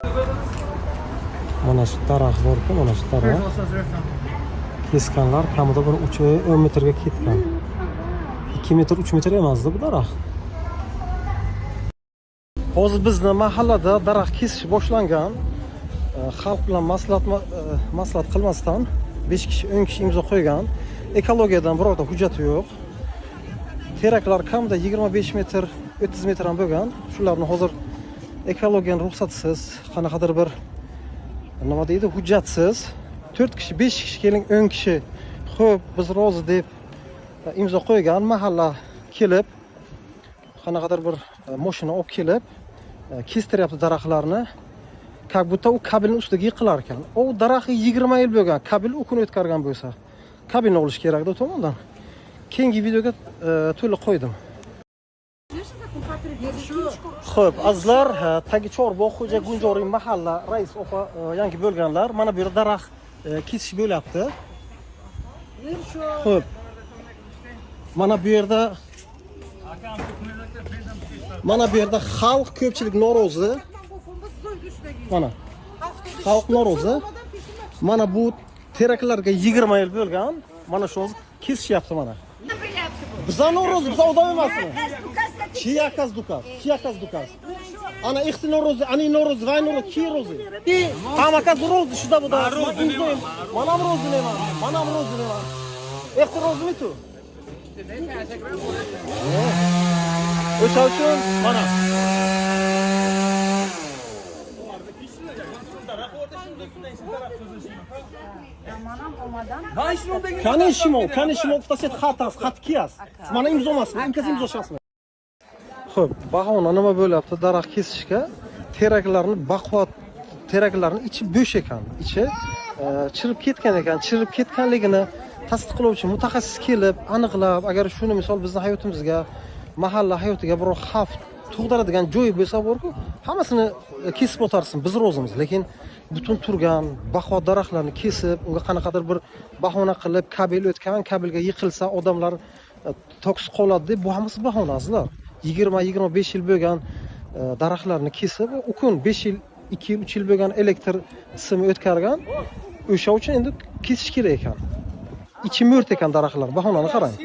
Mana shu daraxt bor-ku, mana shu daraxt. Keskanlar kamida bir 10 metrga ketgan. 2 metr, 3 metr emasdi bu daraxt. Hozir bizni mahallada daraxt kesish boshlangan. Xalq bilan maslahat qilmasdan 5 kishi, 10 kishi imzo qo'ygan. Ekologiyadan birorta hujjati yo'q. Teraklar kamida 25 metr, 30 metr ham bo'lgan. Shularni hozir ekologiyaning ruxsatisiz, qanaqadir bir nima deydi, hujjatsiz 4 kishi, 5 kishi keling, 10 kishi xo'p, biz rozi deb imzo qo'ygan. Mahalla kelib, qanaqadir bir mashina olib kelib, kestiryapti daraxtlarni. Как будто u kabelning ustiga yiqilar ekan. O daraxt 20 yil bo'lgan, kabel u kun o'tkargan bo'lsa, kabelni olish kerak-da tomondan. Keyingi videoga to'liq qo'ydim. Xo'p, azizlar, tagi Chorbog' Xo'ja Gunjoriy mahalla rais opa yangi bo'lganlar. Mana bu yerda daraxt kesish bo'lyapti. Xo'p. Mana bu yerda xalq ko'pchilik norozi. Mana xalq norozi. Mana bu teraklarga 20 yil bo'lgan. Mana shu kesishyapti mana. Biza norozi, biza odam emasmi? Chiyakaz dukaz. Ana ixti norozi, ani norozi, vay norozi, ki rozi. Hamakaz rozi shuda bu da. Manam rozi neman. Ixti rozimi tu? O'sha uchun mana. Kanishimo ftaset xat kiyas. Mana imzo emasmi? Inkaz imzoshasizmi? Xo'p, bahona nima bo'lyapti daraxt kesishga? Teraklarni ichi bo'sh ekan. Ichi chirib ketgan ekan. Chirib ketganligini tasdiqlovchi mutaxassis kelib, aniqlab, agar shuni misol bizning hayotimizga, mahalla hayotiga biror xavf tug'diradigan joyi bo'lsa borku, hammasini kesib o'tarsin, biz rozimiz. Lekin butun turgan baquvvat daraxtlarni kesib, unga qanaqadir bir bahona qilib, kabel o'tgan, kabelga yiqilsa odamlar toksiq qoladi deb, bu hammasi bahonasizlar. 20-25 yil bo'lgan daraxtlarni kesib, u kun 5 yil, 2 yil, 3 yil bo'lgan elektr simi o'tkargan. O'sha uchun endi kesish kerak ekan. İçi mo'rt ekan daraxtlar, bahonani qarang.